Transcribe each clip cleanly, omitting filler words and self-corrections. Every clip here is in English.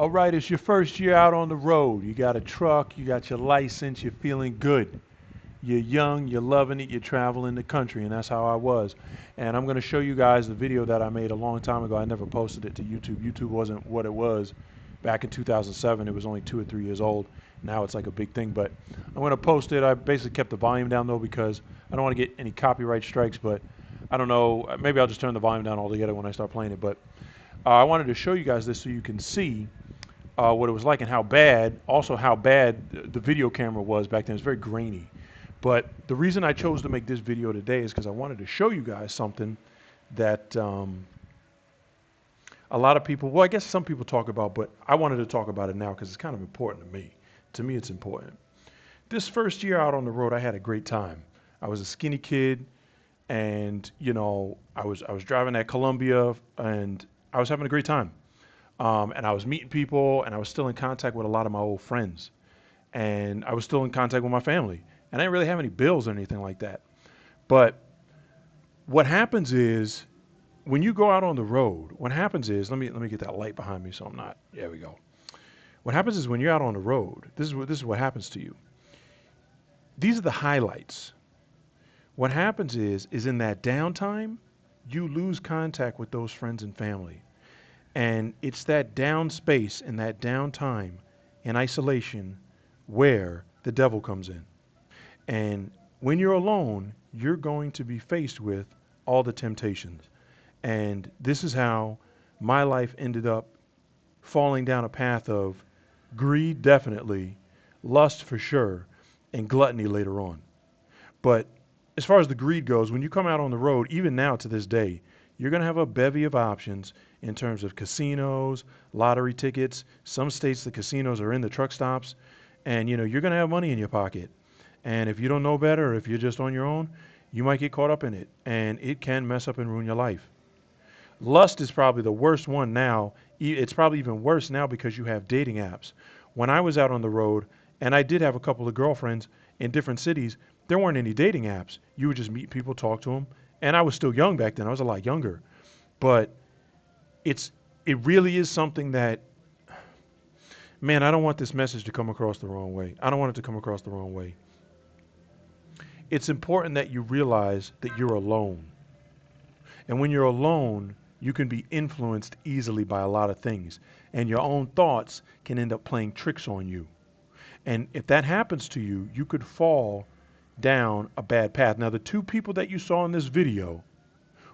All right, it's your first year out on the road. You got a truck, you got your license, you're feeling good. You're young, you're loving it, you're traveling the country, and that's how I was. And I'm going to show you guys the video that I made a long time ago. I never posted it to YouTube. YouTube wasn't what it was back in 2007. It was only 2 or 3 years old. Now it's like a big thing, but I'm going to post it. I basically kept the volume down though because I don't want to get any copyright strikes, but I don't know. Maybe I'll just turn the volume down altogether when I start playing it. But I wanted to show you guys this so you can see what it was like and also how bad the video camera was back then. It was very grainy. But the reason I chose to make this video today is because I wanted to show you guys something that a lot of people, well, I guess some people talk about, but I wanted to talk about it now because it's kind of important to me. To me, it's important. This first year out on the road, I had a great time. I was a skinny kid, and I was driving at Columbia, and I was having a great time. And I was meeting people, and I was still in contact with a lot of my old friends, and I was still in contact with my family. And I didn't really have any bills or anything like that. But what happens is when you go out on the road, what happens is, let me get that light behind me so I'm not, there we go. What happens is when you're out on the road, this is what happens to you. These are the highlights. What happens is in that downtime, you lose contact with those friends and family. And it's that down space and that downtime in isolation where the devil comes in. And when you're alone, you're going to be faced with all the temptations. And this is how my life ended up falling down a path of greed, definitely, lust for sure, and gluttony later on. But as far as the greed goes, when you come out on the road, even now to this day, you're going to have a bevy of options in terms of casinos, lottery tickets. Some states, the casinos are in the truck stops, and you're going to have money in your pocket. And if you don't know better, or if you're just on your own, you might get caught up in it, and it can mess up and ruin your life. Lust is probably the worst one now. It's probably even worse now because you have dating apps. When I was out on the road, and I did have a couple of girlfriends in different cities, there weren't any dating apps. You would just meet people, talk to them, and I was still young back then. I was a lot younger, but it really is something that, man, I don't want this message to come across the wrong way. I don't want it to come across the wrong way. It's important that you realize that you're alone. And when you're alone, you can be influenced easily by a lot of things. And your own thoughts can end up playing tricks on you. And if that happens to you, you could fall down a bad path. Now, the two people that you saw in this video,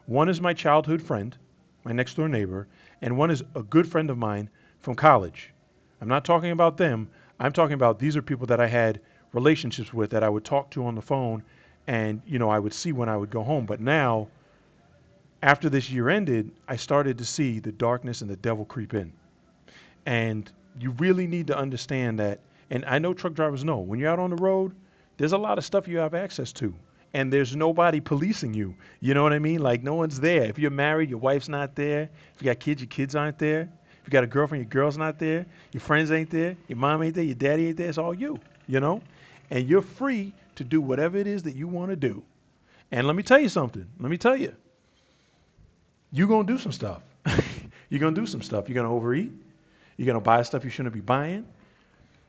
one is my childhood friend, my next door neighbor, and one is a good friend of mine from college. I'm not talking about them. I'm talking about these are people that I had relationships with that I would talk to on the phone and, I would see when I would go home. But now, after this year ended, I started to see the darkness and the devil creep in. And you really need to understand that, and I know truck drivers know, when you're out on the road, there's a lot of stuff you have access to. And there's nobody policing you. You know what I mean? Like, no one's there. If you're married, your wife's not there. If you got kids, your kids aren't there. If you got a girlfriend, your girl's not there. Your friends ain't there. Your mom ain't there. Your daddy ain't there. It's all you, And you're free to do whatever it is that you want to do. And let me tell you something. Let me tell you. You're going to do some stuff. You're going to do some stuff. You're going to overeat. You're going to buy stuff you shouldn't be buying.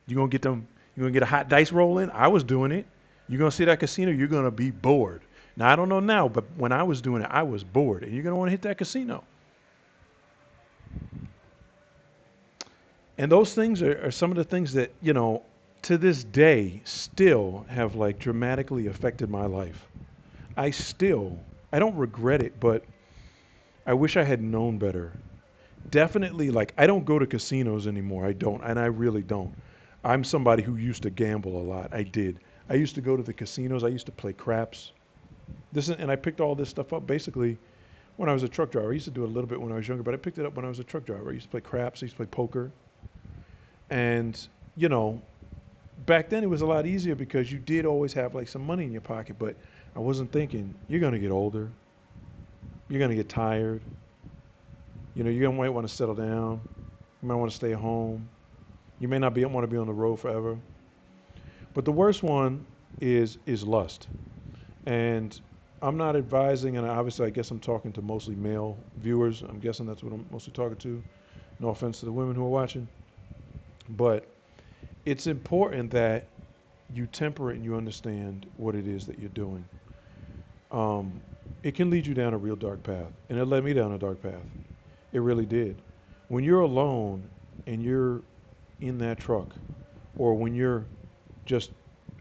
You're going to get a hot dice rolling. I was doing it. You're going to see that casino. You're going to be bored. Now, I don't know now, but when I was doing it, I was bored. And you're going to want to hit that casino. And those things are some of the things that, to this day still have like dramatically affected my life. I don't regret it, but I wish I had known better. Definitely, like, I don't go to casinos anymore. I don't, and I really don't. I'm somebody who used to gamble a lot. I did. I used to go to the casinos. I used to play craps. And I picked all this stuff up basically when I was a truck driver. I used to do it a little bit when I was younger, but I picked it up when I was a truck driver. I used to play craps. I used to play poker. And, back then it was a lot easier because you did always have like some money in your pocket, but I wasn't thinking, you're going to get older. You're going to get tired. You might want to settle down. You might want to stay home. You may not want to be on the road forever. But the worst one is lust. And I'm not advising, and obviously I guess I'm talking to mostly male viewers. I'm guessing that's what I'm mostly talking to. No offense to the women who are watching. But it's important that you temper it and you understand what it is that you're doing. Um, it can lead you down a real dark path, and it led me down a dark path. It really did. When you're alone and you're in that truck, or when you're just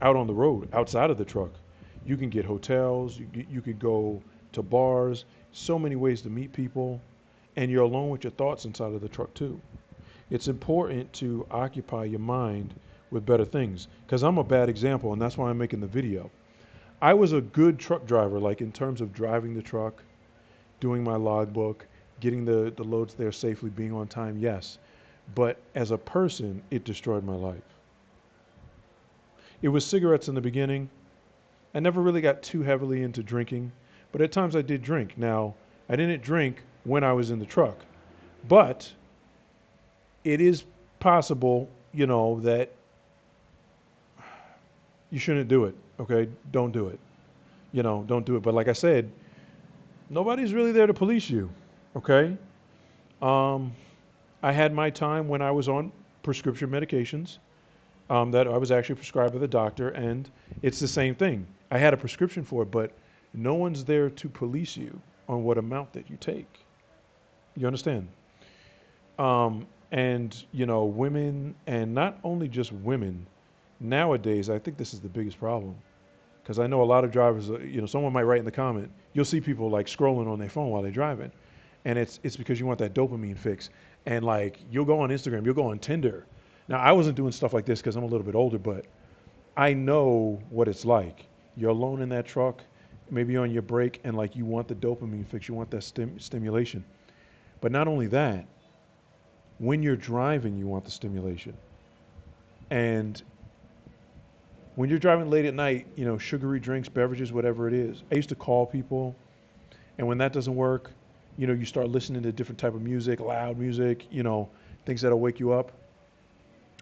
out on the road outside of the truck, you can get hotels, you could go to bars, so many ways to meet people, and you're alone with your thoughts inside of the truck too. It's important to occupy your mind with better things, because I'm a bad example, and that's why I'm making the video. I was a good truck driver, like in terms of driving the truck, doing my logbook, getting the loads there safely, being on time, yes. But as a person, it destroyed my life. It was cigarettes in the beginning. I never really got too heavily into drinking, but at times I did drink. Now, I didn't drink when I was in the truck, but it is possible, that you shouldn't do it. Okay, don't do it. Don't do it. But like I said, nobody's really there to police you. Okay. Um, I had my time when I was on prescription medications that I was actually prescribed by the doctor, and it's the same thing. I had a prescription for it, but no one's there to police you on what amount that you take. You understand? And women, and not only just women, nowadays, I think this is the biggest problem. Because I know a lot of drivers, someone might write in the comment, you'll see people like scrolling on their phone while they're driving. And it's because you want that dopamine fix. And like, you'll go on Instagram, you'll go on Tinder. Now, I wasn't doing stuff like this because I'm a little bit older, but I know what it's like. You're alone in that truck, maybe on your break, and like you want the dopamine fix, you want that stimulation. But not only that, when you're driving, you want the stimulation. And when you're driving late at night, sugary drinks, beverages, whatever it is. I used to call people, and when that doesn't work, you start listening to different type of music, loud music, things that'll wake you up.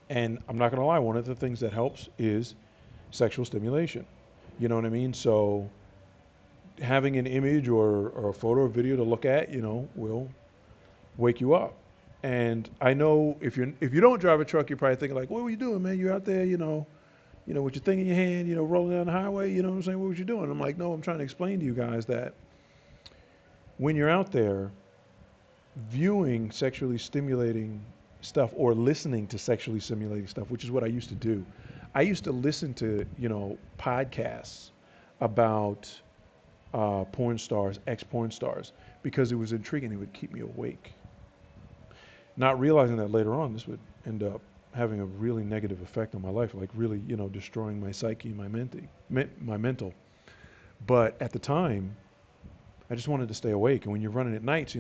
And I'm not going to lie, one of the things that helps is sexual stimulation. You know what I mean? So having an image or a photo or video to look at, will wake you up. And I know if you don't drive a truck, you're probably thinking like, what were you doing, man? You're out there, with your thing in your hand, rolling down the highway, you know what I'm saying? What was you doing? I'm like, no, I'm trying to explain to you guys that when you're out there viewing sexually stimulating stuff or listening to sexually stimulating stuff, which is what I used to do. I used to listen to, podcasts about porn stars, ex-porn stars, because it was intriguing. It would keep me awake. Not realizing that later on, this would end up having a really negative effect on my life, like really, destroying my psyche, my mental. But at the time, I just wanted to stay awake. And when you're running at nights,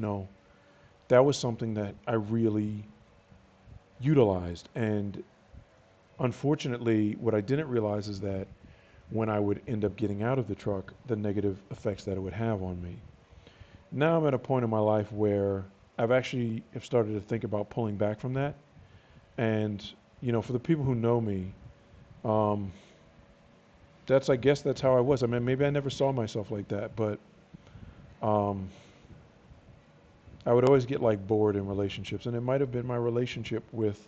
that was something that I really utilized. And unfortunately, what I didn't realize is that when I would end up getting out of the truck, the negative effects that it would have on me. Now I'm at a point in my life where I've actually have started to think about pulling back from that. And, for the people who know me, um, I guess that's how I was. I mean, maybe I never saw myself like that, but um, I would always get like bored in relationships, and it might have been my relationship with,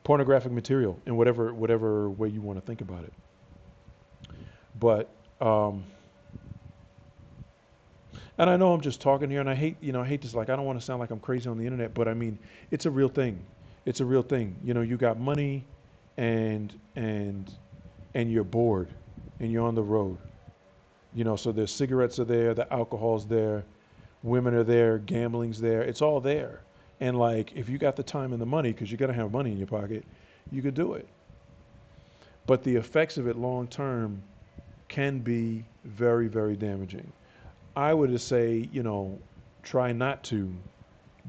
pornographic material in whatever way you want to think about it. But and I know I'm just talking here, and I hate this. Like, I don't want to sound like I'm crazy on the internet, but I mean, it's a real thing. It's a real thing. You got money, and you're bored, and you're on the road. So the cigarettes are there, the alcohol's there, women are there, gambling's there. It's all there. And like, if you got the time and the money, because you got to have money in your pocket, you could do it. But the effects of it long term can be very, very damaging. I would just say, try not to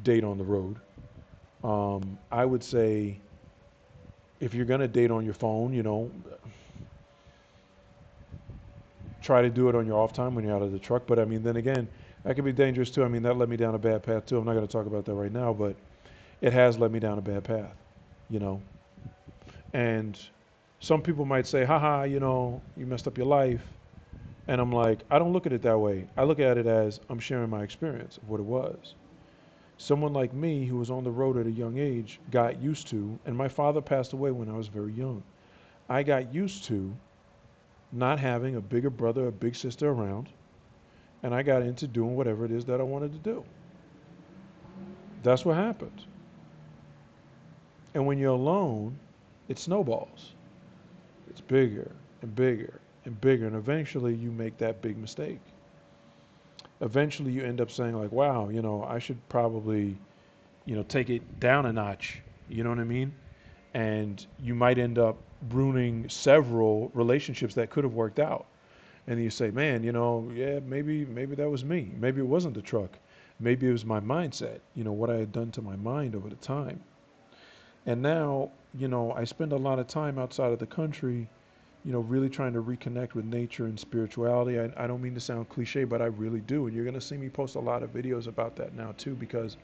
date on the road. I would say if you're going to date on your phone, try to do it on your off time when you're out of the truck. But I mean, then again, that can be dangerous too. I mean, that led me down a bad path too. I'm not going to talk about that right now, but it has led me down a bad path, you know. And some people might say, haha, you messed up your life. And I'm like, I don't look at it that way. I look at it as I'm sharing my experience of what it was. Someone like me who was on the road at a young age got used to, and my father passed away when I was very young. I got used to not having a bigger brother or big sister around, and I got into doing whatever it is that I wanted to do. That's what happened. And when you're alone, it snowballs. It's bigger and bigger and bigger, and eventually you make that big mistake. Eventually you end up saying like, wow, I should probably, take it down a notch. You know what I mean? And you might end up ruining several relationships that could have worked out. And you say, man, yeah, maybe that was me. Maybe it wasn't the truck. Maybe it was my mindset, what I had done to my mind over the time. And now, I spend a lot of time outside of the country, really trying to reconnect with nature and spirituality. I don't mean to sound cliche, but I really do. And you're going to see me post a lot of videos about that now too, because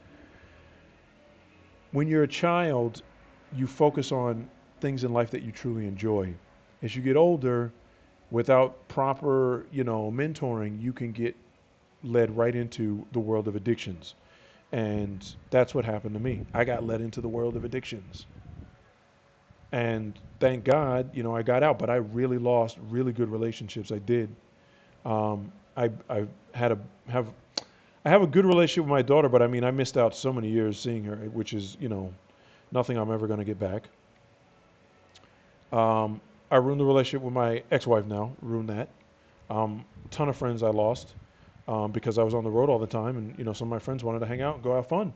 when you're a child, you focus on things in life that you truly enjoy. As you get older, without proper, mentoring, you can get led right into the world of addictions. And that's what happened to me. I got led into the world of addictions. And thank God, I got out, but I really lost really good relationships. I did. I had a have I have a good relationship with my daughter, but I mean, I missed out so many years seeing her, which is, nothing I'm ever going to get back. I ruined the relationship with my ex-wife now, ruined that. Ton of friends I lost because I was on the road all the time, and some of my friends wanted to hang out and go have fun,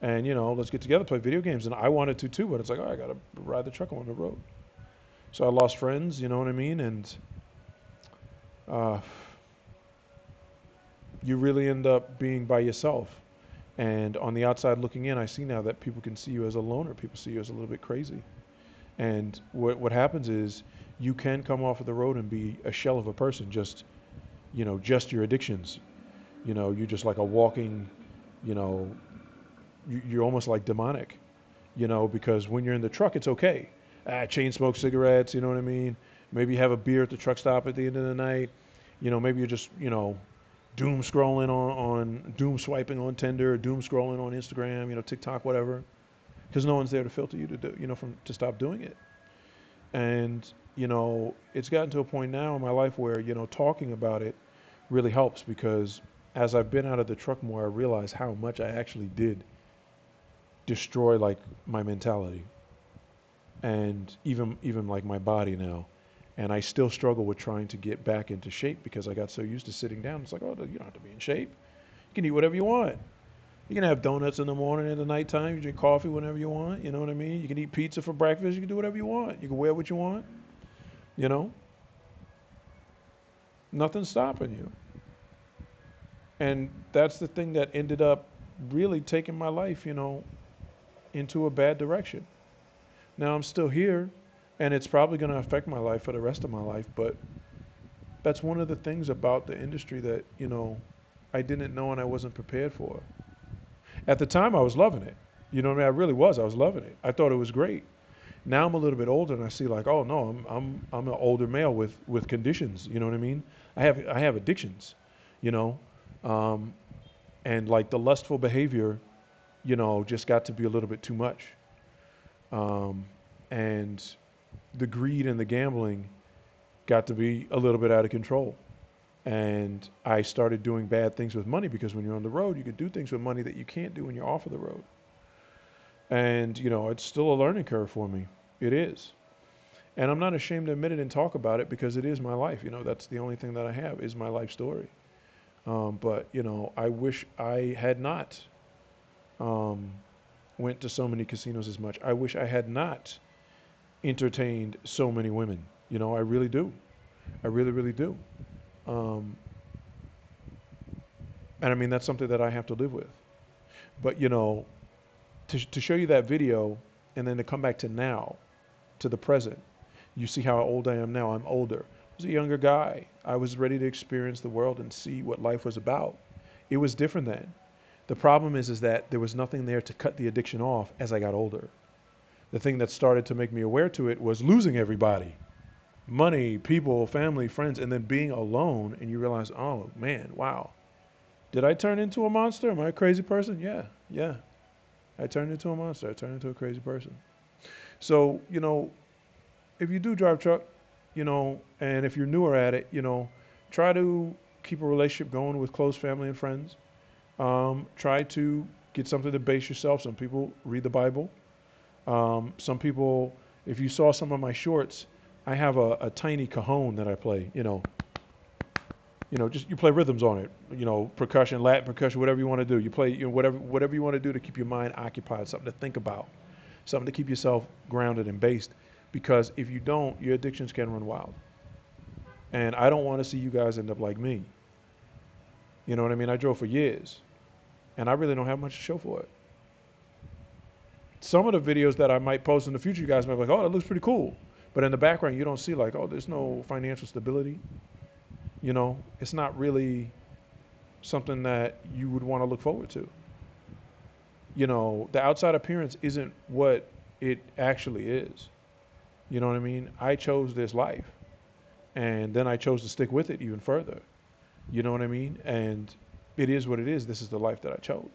and let's get together, play video games, and I wanted to too, but it's like, oh, I gotta ride the truck on the road. So I lost friends, you know what I mean, and uh, you really end up being by yourself. And on the outside looking in, I see now that people can see you as a loner. People see you as a little bit crazy. And what happens is you can come off of the road and be a shell of a person, just your addictions. You're just like a walking, you know, you're almost like demonic, because when you're in the truck, it's okay. Chain smoke cigarettes, you know what I mean? Maybe you have a beer at the truck stop at the end of the night. Maybe you're just, doom scrolling on doom swiping on Tinder, doom scrolling on Instagram, TikTok, whatever, because no one's there to filter you to do, to stop doing it. And, it's gotten to a point now in my life where, talking about it really helps, because as I've been out of the truck more, I realize how much I actually did destroy like my mentality and even like my body now. And I still struggle with trying to get back into shape because I got so used to sitting down. It's like, oh, you don't have to be in shape. You can eat whatever you want. You can have donuts in the morning and the nighttime. You drink coffee whenever you want. You know what I mean? You can eat pizza for breakfast. You can do whatever you want. You can wear what you want. You know, nothing's stopping you. And that's the thing that ended up really taking my life, into a bad direction. Now I'm still here, and it's probably going to affect my life for the rest of my life, but that's one of the things about the industry that, I didn't know and I wasn't prepared for. At the time, I was loving it. You know what I mean? I really was. I was loving it. I thought it was great. Now I'm a little bit older, and I see like, oh no, I'm an older male with conditions. You know what I mean? I have addictions, you know, um, and like the lustful behavior, just got to be a little bit too much, um, and the greed and the gambling got to be a little bit out of control. And I started doing bad things with money because when you're on the road, you can do things with money that you can't do when you're off of the road. And, it's still a learning curve for me. It is. And I'm not ashamed to admit it and talk about it because it is my life. That's the only thing that I have is my life story. But, I wish I had not um, went to so many casinos as much. I wish I had not entertained so many women. I really do. I really, really do. Um, and I mean, that's something that I have to live with. But, to show you that video and then to come back to now, to the present, you see how old I am now. I'm older. I was a younger guy. I was ready to experience the world and see what life was about. It was different then. The problem is that there was nothing there to cut the addiction off as I got older. The thing that started to make me aware to it was losing everybody. Money, people, family, friends, and then being alone, and you realize, oh man, wow. Did I turn into a monster? Am I a crazy person? Yeah, yeah. I turned into a monster. I turned into a crazy person. So, if you do drive truck, and if you're newer at it, try to keep a relationship going with close family and friends. Try to get something to base yourself. Some people read the Bible. Some people, if you saw some of my shorts, I have a tiny cajon that I play. Just you play rhythms on it. Percussion, Latin percussion, whatever you want to do. You play, whatever you want to do to keep your mind occupied, something to think about, something to keep yourself grounded and based. Because if you don't, your addictions can run wild. And I don't want to see you guys end up like me. You know what I mean? I drove for years, and I really don't have much to show for it. Some of the videos that I might post in the future, you guys might be like, oh, that looks pretty cool. But in the background, you don't see like, oh, there's no financial stability. It's not really something that you would want to look forward to. The outside appearance isn't what it actually is. You know what I mean? I chose this life, and then I chose to stick with it even further. You know what I mean? And it is what it is. This is the life that I chose.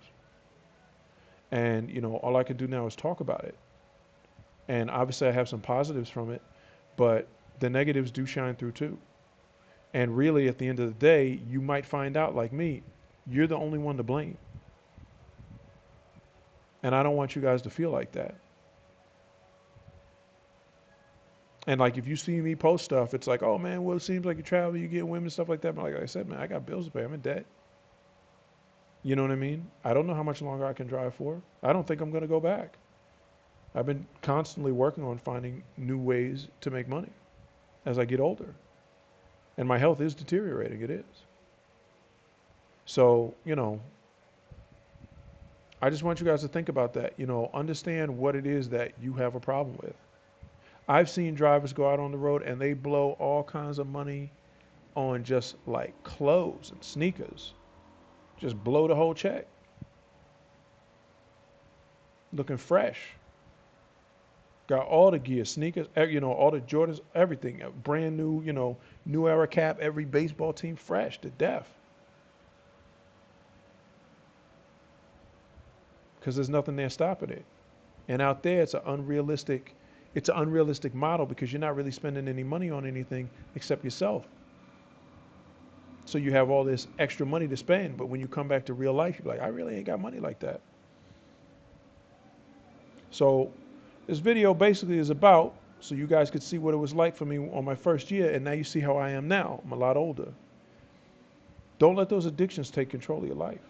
And, all I can do now is talk about it. And obviously I have some positives from it, but the negatives do shine through too. And really, at the end of the day, you might find out, like me, you're the only one to blame. And I don't want you guys to feel like that. And like, if you see me post stuff, it's like, oh man, well, it seems like you travel, you get women, stuff like that. But like I said, man, I got bills to pay. I'm in debt. You know what I mean? I don't know how much longer I can drive for. I don't think I'm going to go back. I've been constantly working on finding new ways to make money as I get older. And my health is deteriorating. It is. So, I just want you guys to think about that. Understand what it is that you have a problem with. I've seen drivers go out on the road and they blow all kinds of money on just like clothes and sneakers. Just blow the whole check. Looking fresh. Got all the gear, sneakers, all the Jordans, everything. Brand new, new era cap, every baseball team fresh to death. Because there's nothing there stopping it. And out there, it's an unrealistic model because you're not really spending any money on anything except yourself. So you have all this extra money to spend, but when you come back to real life, you're like, I really ain't got money like that. So this video basically is about, so you guys could see what it was like for me on my first year, and now you see how I am now. I'm a lot older. Don't let those addictions take control of your life.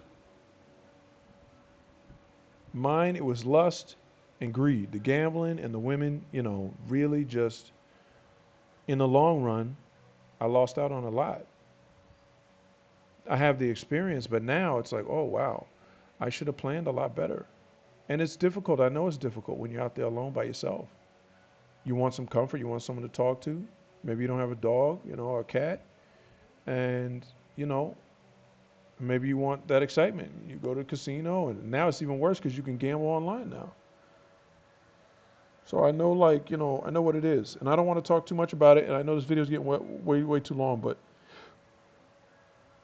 Mine, it was lust and greed. The gambling and the women, really just, in the long run, I lost out on a lot. I have the experience, but now it's like, oh, wow, I should have planned a lot better. And it's difficult. I know it's difficult when you're out there alone by yourself. You want some comfort. You want someone to talk to. Maybe you don't have a dog, or a cat. And, maybe you want that excitement. You go to a casino, and now it's even worse because you can gamble online now. So I know, I know what it is. And I don't want to talk too much about it. And I know this video is getting way, way too long, but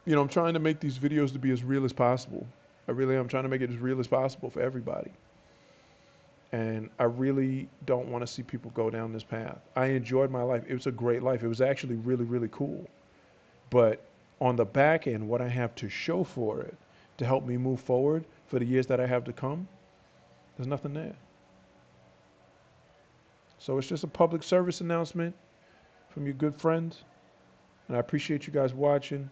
I'm trying to make these videos to be as real as possible. I really am trying to make it as real as possible for everybody. And I really don't want to see people go down this path. I enjoyed my life. It was a great life. It was actually really, really cool. But on the back end, what I have to show for it to help me move forward for the years that I have to come, there's nothing there. So it's just a public service announcement from your good friends. And I appreciate you guys watching.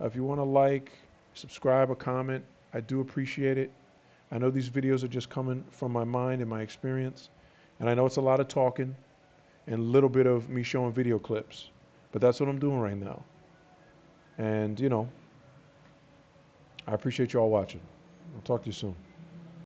If you want to like, subscribe, or comment, I do appreciate it. I know these videos are just coming from my mind and my experience. And I know it's a lot of talking and a little bit of me showing video clips. But that's what I'm doing right now. And, I appreciate you all watching. I'll talk to you soon.